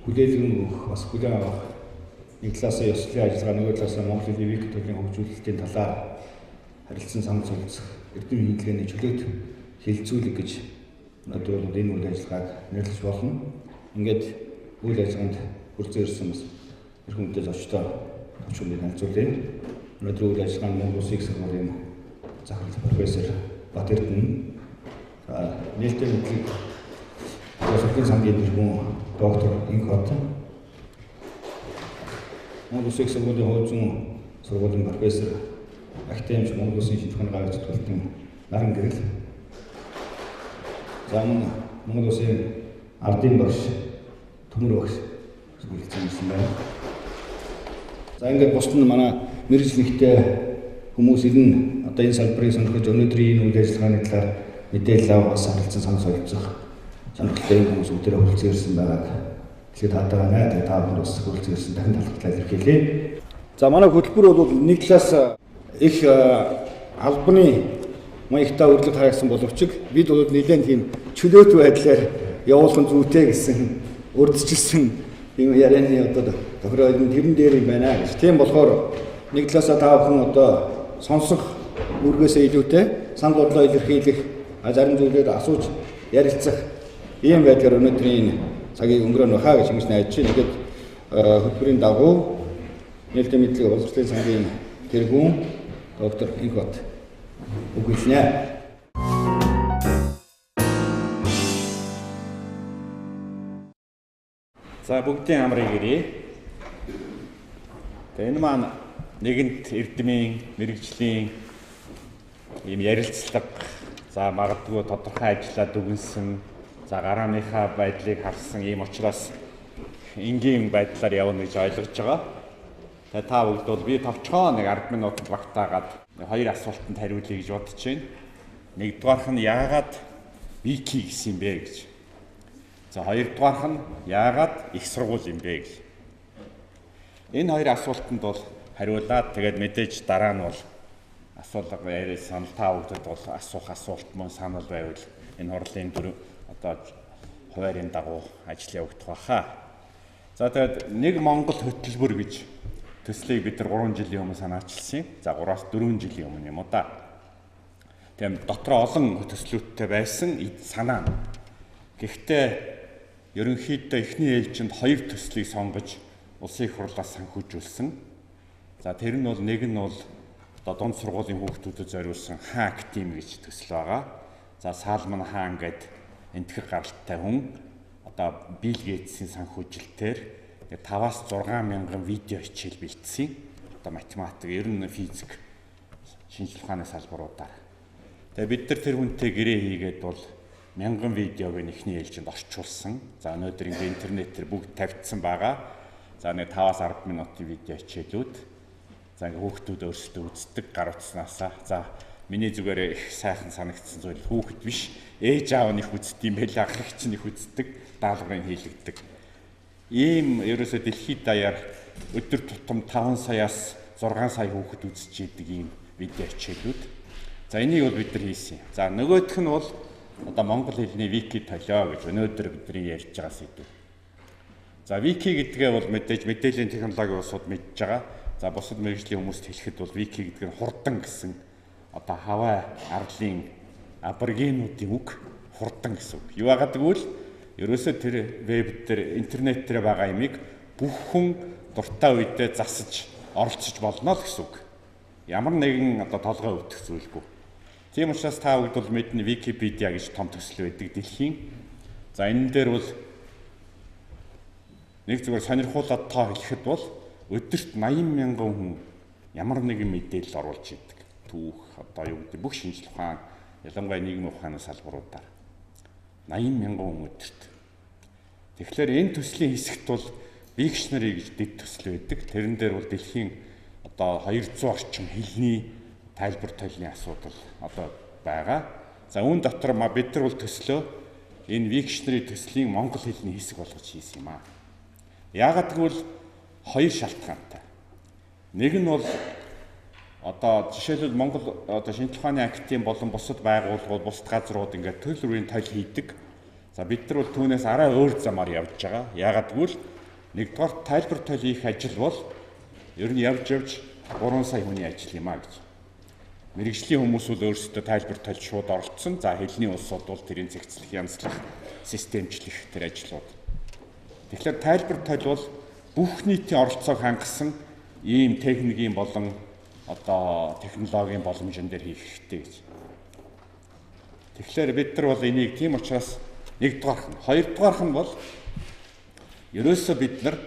хүлээлгэн өгөх, бас хүлээн авах нэг талаасаа ёслолын ажиллагаа, нөгөө талаасаа Монгол хэлний вик төрлийн хөгжүүлэлтийн талаар харилцан санал зөвшөөрөх эрдэм хэллэгээний чөлөөт хилцүүлэг гэж өнөөдөр бол энэ үйл ажиллагааг нэрлэж болно. Ингээд үйл ажиллагаанд хүрсэн ирсэн бас их хүнтэй зочдоо төвчөндөө танилцуулъя. Өнөөдөр үйл ажиллагааны Монгол Улсын их сургуулийн захирал профессор Бат Эрдэнэ, нээлттэй мэдлэг боловсролын сангийн тэргүүн доктор Инх Бат, Монгол Улсын их сургуулийн хуучин сургуулийн профессор Ахтемч Монгол Улсын шинжлэх ухааны гавьяа зохиолтын Наран Гэрэл, Монгол Улсын ардын багш Төмөр багш зөвлөсөн юм байна. За ингээд бусд нь манай мэргэжлэгтэй хүмүүс ирнэ. Одоо энэ салбарыг сонирхож өнөөдрийн энэ үйл ажиллагааны талаар мэдээлэл авахаас харилцан санал солилцох сонирхолтой хүмүүс өдрөө хүрэлцэн ирсэн байгааг тэгээд таатайгаа найдаа та бүхэн бас хүрэлцэн ирсэн дахин талхтаа илэрхийлье. За манай хөтөлбөр бол нэг талаас их албаны маягтай өрлөг хаягсан боловч бид бол нэлээд тийм чөлөөт байдлаар явуулах нь зүйтэй гэсэн урдчилсан юм ярианы одоо тохиолдол тэрэн дээр юм байна гэж. Тийм болохоор нэг талаасаа та бүхэн одоо сонсох үргээсээ илүүтэй санал бодлоо илэрхийлэх, зарим зүйлээр асууж ярилцах ийм байдлаар өнөөдрийн цагийг өнгөрөөнө хаа гэж ингэж найдаж байна. Ингээд хөтөлбөрийн дагуу нээлттэй мэдлэг боловсролын сангийн тэргүүн доктор Инх Бат үгүйснэ. За бүгдийн амрыг ирье. Энэ маань нэгэнт эрдмийн, мэргэжлийн ийм ярилцлага, за магадгүй тодорхой ажлаа дүгнсэн, за гарааныхаа байдлыг харсан ийм учраас энгийн байдлаар явна гэж ойлгож байгаа. Тэгээ та бүгд бол би товчгоо нэг 10 минут багтаагаад хоёр асуултанд хариулъя гэж бодож байна. Нэгдүгээрх нь яагаад вики гэсэн юм бэ гэж. За хоёрдугаарх нь яагаад их сургууль юм бэ гэж. Энэ хоёр асуултанд бол хариулаад тэгээд мэдээж дараа нь бол асуулга яриасан та бүгдэд бол асуух асуулт мөн санал байвал энэ хурлын одоо хуваарийн дагуу ажил явагдах байхаа. За тэгээд нэг Монгол хөтөлбөр гэж төслийг бид нар 3 жилийн өмнө санаачилсан юм. За 3-аас 4 жилийн өмнө юм уу да. Тэгээд дотор олон төслүүдтэй байсан санаа. Гэхдээ ерөнхийдөө эхний ээлжинд 2 төслийг сонгож улсын их хурлаас санхүүжүүлсэн. За тэр нь бол нэг нь бол одоо дунд сургуулийн хүүхдүүдэд зориулсан хаан академи гэж төсөл байгаа. За Салман хаан гэдэг энтгэр гаралтай хүн одоо Билл Гейтсийн санхүүжилтээр 5-аас 6 мянган видео хичээл бэлдсэн. Одоо математик, ер нь физик, шинжлэх ухааны салбаруудаар. Тэгээ бид нар тэр хүнтэй гэрээ хийгээд бол мянган видеог эхний ээлжинд орчуулсан. За өнөөдөр ингээ интернетээр бүгд тавьдсан байгаа. За нэг 5-аас 10 минутын видео хичээлүүд. За ингээ хүүхдүүд өөрсдөө үздэг гар утснаасаа. За миний зүгээр их сайхан санагдсан зүйл хүүхэд биш, ээж аав нь их үздэг юм байл, ах эгч нь их үздэг, даалгаврын хийлэгдэг. Ийм ерөөсөө дэлхийд даяар өдөр тутам 5 саяас 6 сая хүүхэд үзэж идэг ийм видео хичээлүүд. За энийг бол бид нар хийсэн. За нөгөөх нь бол одоо монгол хэлний вики толио гэж өнөөдөр бидний ярьж байгаа сэдв. За вики гэдгээ бол мэдээж мэдээллийн технологийн усуд мэдж байгаа. За бусад мэргэжлийн хүмүүст хэлэхэд бол вики гэдэг нь хурдан гэсэн одоо хаваа арлын аборигенуудын үг хурдан гэсэн үг. Юу яагаад гэвэл ерөөсөө тэр веб дээр интернет дээр байгаа юмыг бүх хүн дуртай үедээ засаж оролцож болно л гэсэн үг. Ямар нэгэн одоо толгой өвдөх зүйлгүй. Тийм учраас та бүгд бол мэднэ Википедиа гэж том төсөл байдаг дэлхийн. За энэ дээр бол нэг зүгээр сонирхуулаад тоо хэлэхэд бол өдөрт 80 мянган хүн ямар нэгэн мэдээлэл оруулж идэг. Түүх одоо юу гэдэг бүх шинжлэх ухаан, ялангуяа нийгмийн ухааны салбаруудаар 80 мянган хүн өдөрт. Тэгэхээр энэ төслийн хэсэгт бол Викшнери гэж дэд төсөл байдаг. Тэрэн дээр бол дэлхийн одоо 200 орчим хэлний тайлбар тойлны асуудал одоо байгаа. За үүн дотор бид нар бол төслөө энэ Викшнери төслийн монгол хэлний хэсэг болгож хийсэн юм аа. Яагаад гэвэл хоёр шалтгаантай. Нэг нь бол одоо жишээлбэл Монгол одоо шинжлэх ухааны академи болон бусад байгууллагууд, бусад газрууд ингээд төрөл бүрийн тойл хийдэг. За бид нар бол түүнээс арай өөр замаар явж байгаа. Яагаад гэвэл нэгдүгээр тайлбар тойл хийх ажил бол ер нь явж 3 сая хүний ажил юм а гэж. Мэргэжлийн хүмүүс бол өөрсдөө тайлбар тойл шууд оролцсон. За хэлний улсууд бол тэрийн зэгцлэх, янзлах, системчлэх тэр ажлууд. Тэгэхээр тайлбар тойл бол бүх нийтийн оролцоог хангасан ийм техникийн болон одоо технологийн боломжн дээр хийх хэрэгтэй гэж. Тэгэхээр бид нар бол энийг тийм учраас нэгдүгээрх нь, хоёрдугаарх нь бол ерөөсөө бид нар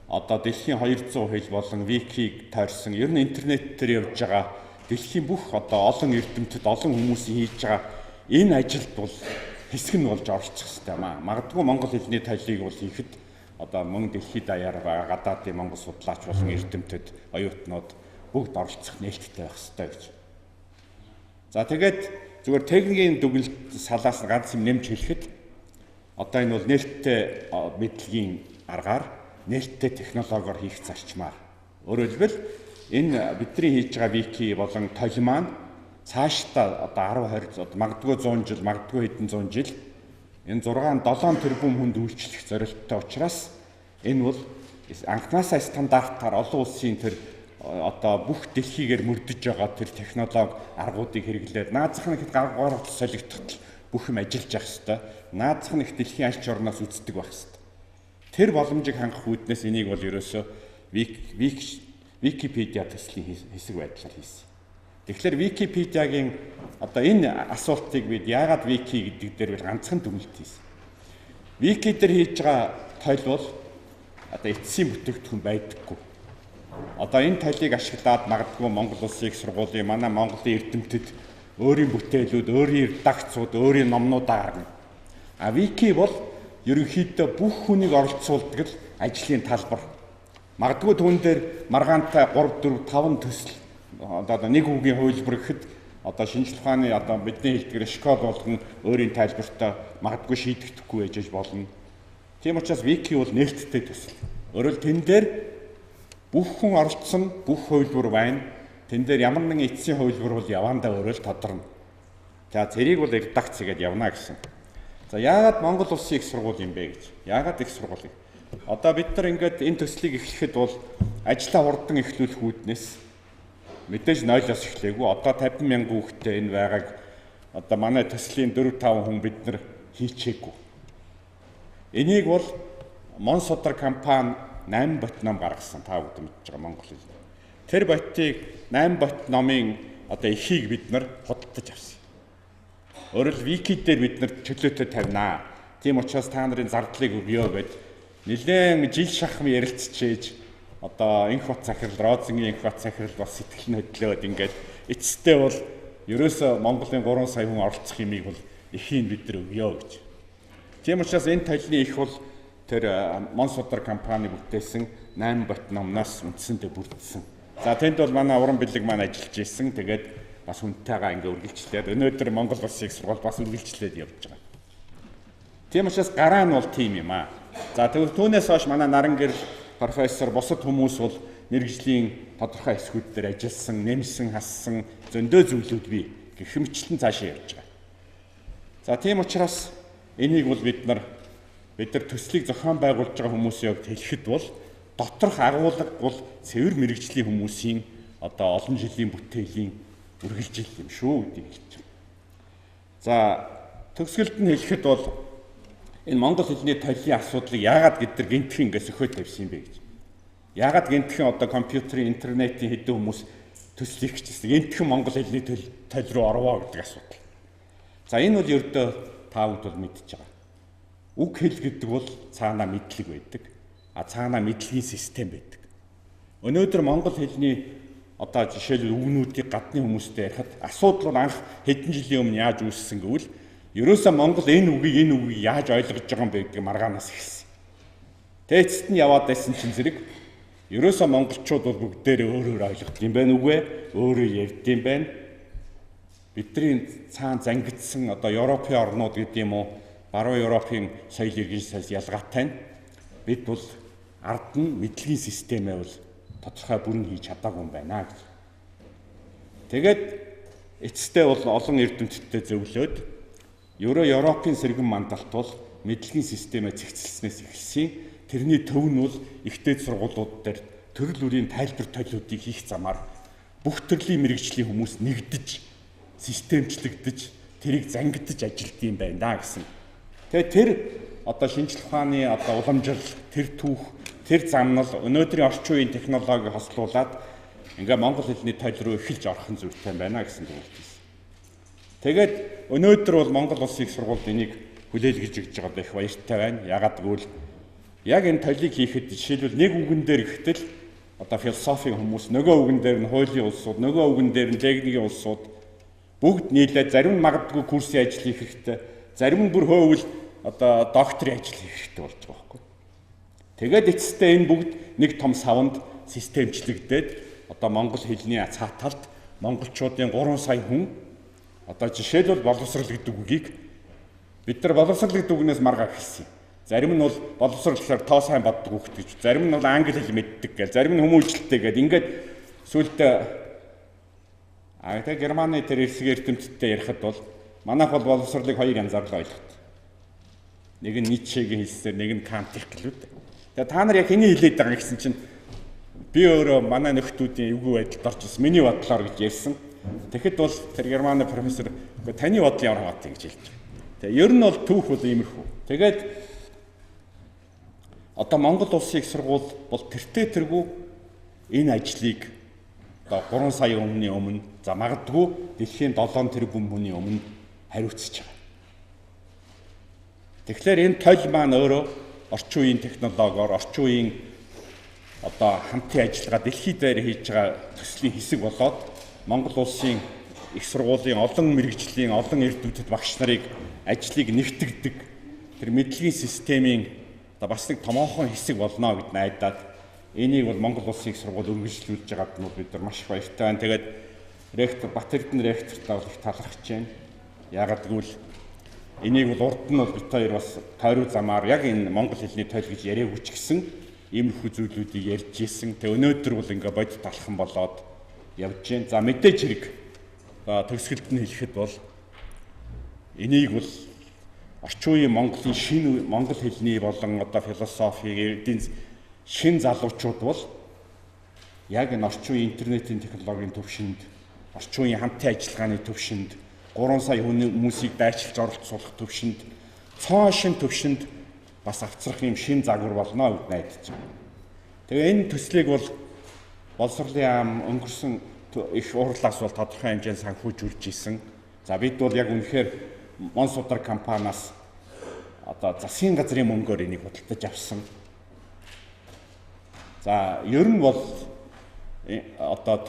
одоо дэлхийн 200 хэл болон викиг тойрсон ер нь интернет дээр явж байгаа дэлхийн бүх одоо олон эрдэмтэд олон хүмүүсийн хийж байгаа энэ ажилд бол хэсэг нь болж оролцох хэрэгтэй маа. Магадгүй монгол хэлний талийг бол хийхэд одоо мөн дэлхийд даяар байгаа гадаадын монгол судлаач болон эрдэмтэд, оюутнууд бүгд оролцох нээлттэй байх хэрэгтэй гэж. За тэгээд зүгээр техникийн дүгнэлт салаас ганц юм нэмж хэлэхэд одоо энэ бол нээлттэй мэдлэгийн аргаар нээлттэй технологиор хийх зарчмаар. Өөрөөр хэлбэл энэ бидний хийж байгаа вики болон тойл маань цаашдаа одоо 10 20 магадгүй 100 жил, магадгүй хэдэн 100 жил энэ 6-7 тэрбум хүнд үйлчлэх зорилттой учраас энэ бол анхнаасаа стандартаар олон улсын тэр одоо бүх дэлхийгээр мөрдөж байгаа тэр технологи аргуудыг хэрэглээд наазах нь ихэд гаргаар солигдоход бүх юм ажиллаж явах хэрэгтэй. Наазах нь их дэлхийн аль ч орноос үздэг байх хэрэгтэй. Тэр боломжийг хангах үүднээс энийг бол ерөөсөө Википедиа төслийн хэсэг байдлаар хийсэн. Тэгэхээр Википедиагийн одоо энэ асуултыг бид яагаад вики гэдэг дээр бид ганцхан дүгнэлт хийсэн. Вики дээр хийж байгаа тойл бол одоо эцсийн бүтээгдэхүүн байдаггүй. Одоо энэ тойлыг ашиглаад магадгүй Монгол Улсын их сургуулийн манай Монголын эрдэмтэд өөрийн бүтээлүүд, өөрийн редакцууд, өөрийн номнуудаа гаргана. А вики бол ерөнхийдөө бүх хүнийг оролцуулдаг л ажлын талбар. Магадгүй түүн дээр маргаантай 3 4 5 төсөл одоо нэг үгийн хувилбар гэхэд одоо шинжлэх ухааны одоо бидний хэлдгээр школ болгон өөрийн тайлбартай магадгүй шийдэгдэхгүй байж болно. Тийм учраас вики бол нээлттэй төсөл. Өөрөөр тэн дээр бүх хүн оролцсон, бүх хувилбар байна. Тэн дээр ямар нэгэн эцсийн хувилбар бол явандаа өөрөө л тодорно. За зэрийг бол редакц хийгээд явна гэсэн. За яагаад Монгол Улсын их сургууль юм бэ гэж? Яагаад их сургууль? Одоо бид нар ингээд энэ төслийг эхлэхэд бол ажлаа хурдан эхлүүлэх үүднээс мэдээж нойлоос эхлэегүй. Одоо 50,000 хүүхэдтэй энэ байгааг одоо манай төслийн 4-5 хүн бид нар хийчээгүй. Энийг бол Монсодор компани 8 бот ном гаргасан. Та бүгд мэдж байгаа монгол хэл. Тэр ботыг 8 бот номын одоо эхийг бид нар худалдаж авсан. Өөрөөр вики дээр бид нар чөлөөтэй тавина. Тийм учраас та нарын зардлыг өгөө гэд нэлээд жил шахам ярилцчээж одоо инх бат захирал, Розенгийн инх бат захирал бас сэтгэл нь хөдлөөд ингээд эцэстээ бол ерөөсөө Монголын 3 сая хүн оролцох юмыг бол эхийг бид нар өгөө гэж. Тийм учраас энэ талны их бол тэр Монсодор компани бүтээсэн 8 бот номноос үндсэндээ бүрдсэн. За тэнд бол манай уран бэлэг маань ажиллаж ирсэн. Тэгээд бас хүнтэйгээ ингээ үргэлжлээд өнөөдөр Монгол Улсын их сургууль бас үргэлжлээд явж байгаа. Тийм учраас гараа нь бол тийм юм аа. За тэгвэл түүнээс хойш манай Наран гэрэл профессор бусад хүмүүс бол мэргэжлийн тодорхой хэсгүүд дээр ажилласан, нэмсэн, хассан зөндөө зүйлүүд бий. Гэхмэчлэн цаашаа явж байгаа. За тийм учраас энийг бол бид нар төслийг зохион байгуулж байгаа хүмүүсийн хувьд хэлэхэд бол доторх агуулга бол цэвэр мэргэжлийн хүмүүсийн одоо олон жилийн бүтээлийн үргэлжил юм шүү гэдгийг хэлж байна. За төгсгөлд нь хэлэхэд бол энэ монгол хэлний толиын асуудлыг яагаад бид нар гинтхэн ингээд сөхөд тавьсан юм бэ гэж. Яагаад гинтхэн одоо компьютерийн, интернетийн хэдэн хүмүүс төслийг хийчихсэн. Гинтхэн монгол хэлний толь руу орвоо гэдэг асуудал. За энэ бол ердөө та бүд бол мэдчихэж байгаа. Үг хэл гэдэг бол цаанаа мэдлэг байдаг. А цаанаа мэдлэгийн систем байдаг. Өнөөдөр монгол хэлний одоо жишээлбэл үгнүүдийг гадны хүмүүстэй ярихад асуудал нь анх хэдэн жилийн өмнө яаж үүссэн гэвэл ерөөсөө Монгол энэ үгийг яаж ойлгож байгаа юм бэ гэдэг маргаанаас эхэлсэн. Тэгээд эцэст нь яваад байсан чинь зэрэг ерөөсөө монголчууд бол бүгдээрээ өөрөөр ойлгох юм байна үгүй өөрөө ярьд юм байна. Бидний цаана зангидсан одоо Европын орнууд гэдэг юм уу баруун Европын соёл иргэн сайс ялгаатай нь бид бол ард нь мэдлэгийн системээ бол тодорхой бүрэн хийж чадаагүй юм байна гэж. Тэгээд эцэстээ бол олон эрдэмтдтэй зөвлөд Европын сэргэн мандалт бол мэдлэгийн системээ цэгцэлснээс эхэлсэн. Тэрний төв нь бол ихтэй сургуулиуд дээр төрөл бүрийн тайлбар толиодыг хийх замаар бүх төрлийн мэрэгжлийн хүмүүс нэгдэж, системчлэгдэж, тэрийг зангидж ажилтдаг юм байна гэсэн. Тэгээ тэр одоо шинжлэх ухааны одоо уламжил, тэр түүх, тэр замнал өнөөдрийн орчин үеийн технологиг хослуулад ингээ монгол хэлний тойл руу эхэлж орох нь зүйтэй байна гэсэн төгөлт хийсэн. Тэгээд өнөөдөр бол Монгол Улсын их сургууль энийг хүлээлгэж өгч байгаа их баяртай байна. Ягаад гэвэл яг энэ тойлыг хийхэд жишээлбэл нэг үгэн дээр ихтэл одоо философийн хүмүүс, нөгөө үгэн дээр нь хуулийн улсууд, нөгөө үгэн дээр нь техникийн улсууд бүгд нийлээд зарим нь магадгүй курсын ажил хийх хэрэгтэй, зарим нь бүр хөөвэл одоо докторийн ажил хийх хэрэгтэй болж байгаа байхгүй. Тэгээд эцэстээ энэ бүгд нэг том савнд системчлэгдээд одоо монгол хэлний цааталд монголчуудын 3 сая хүн одоо жишээлбэл боловсрал гэдэг үгийг бид нар боловсрал гэдэг үгнээс маргаах хэлсэн. Зарим нь бол боловсрал гэхээр тоо сайн боддог хүүхэд гэж, зарим нь бол англи хэл мэддэг гэл, зарим нь хүмүүжлэлтэй гэл ингээд сүлд тэгээ Германы тэр эсэг эрдэмтдтэй ярихад бол манайх бол боловсралыг хоёр янзаар л ойлгодог. Нэг нь Ницшегийн хэлсээр, нэг нь Кантих гэлүүд. Тэгээ та нар яг хэний хэлээд байгаа гэсэн чинь би өөрөө манай нөхдүүдийн эвгүй байдалд орж ирсэн. Миний бодлоор гэж ярьсан. Тэгэхэд бол тэр Германы профессор таны бодол ямар хаатай гэж хэлж байгаа. Тэгээ ер нь бол түүх бол иймэрхүү. Тэгээд одоо Монгол Улсын их сургууль бол тэртээ тэргүй энэ ажлыг одоо 3 сая өмнө за магадгүй дэлхийн 7 тэрбум хүний өмнө хариуцж байгаа. Тэгэхээр энэ тойл маань өөрөө орчин үеийн технологиор, орчин үеийн одоо хамтын ажиллагаа дэлхийд дээр хийж байгаа төслийн хэсэг болоод Монгол Улсын их сургуулийн олон мэрэгжлийн, олон эрдэмтэд багш нарыг ажлыг нэвтгдэг тэр мэдлэгийн системийн одоо бас нэг томоохон хэсэг болно гэд найдаад энийг бол Монгол Улсын их сургууль үргэлжлүүлж байгаад нь бид нар маш их баяртай байна. Тэгээд ректор Бат Эрдэнэ ректортай бол их талархаж байна. Яагаад гэвэл энийг бол урд нь бол бид хоёр бас тойруу замаар яг энэ монгол хэлний тойл гэж яриаггүй ч гэсэн иймэрхүү зүйлүүдийг ярьж ийсэн. Тэг өнөөдөр бол ингээ бодит талхан болоод явж байна. За мэдээж хэрэг төгсгөлд нь хэлэхэд бол энийг бол орчин үеийн Монголын шинэ монгол хэлний болон одоо философи, эрдэнэ шин залуучууд бол яг энэ орчин үеийн интернетийн технологийн төвшөнд, орчин үеийн хамтын ажиллагааны төвшөнд 3 сая хүмүүсийг дайчилж оролцуулах төвшөнд, цоо шин төвшөнд бас авцрах юм шин загвар болно гэж найдаж байна. Тэгээ энэ төслийг бол боловсролын ам өнгөрсөн их урлагс бол тодорхой хэмжээнд санхүүжүүлж исэн. За бид бол яг үнэхээр Монсуудар компаниас одоо засгийн газрын мөнгөөр энийг худалдаж авсан. За ер нь бол одоо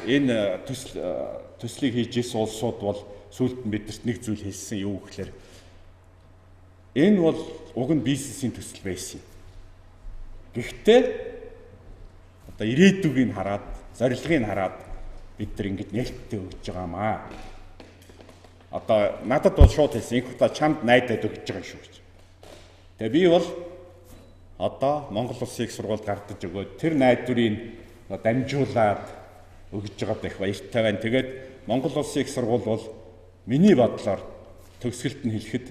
энэ төслийг хийж исэн улсууд бол сүүлд нь бидэрт нэг зүйл хэлсэн юу гэхээр энэ бол уг нь бизнесийн төсөл байсан. Гэхдээ одоо ирээдүгийг хараад, зорилгыг хараад бид нар ингэж нээлттэй өгж байгаамаа. Одоо надад бол шууд хэлсэн. Их удаа чамд найдаад өгж байгаа шүү гэж. Тэгээ би бол одоо Монгол Улсын их сургуульд гардаж өгөөд тэр найдварыг дамжуулаад өгж байгаад их баяртай байна. Тэгээд Монгол Улсын их сургууль бол миний бодлоор төгсгөлд нь хэлэхэд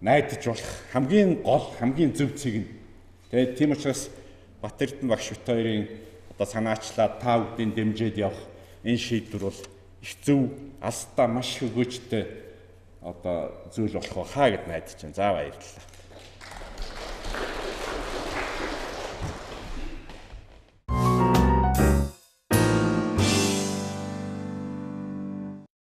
найдаж болох хамгийн гол, хамгийн зөв цэг нь. Тэгээд тийм учраас Бат Эрдэнэ багш бит хоёрын одоо санаачлаад та бүдийн дэмжиж явах энэ шийдвэр бол их зөв, алстаа маш хөгөөжтэй одоо зүйл болох хаа гэд найдаж байна. За баярлалаа.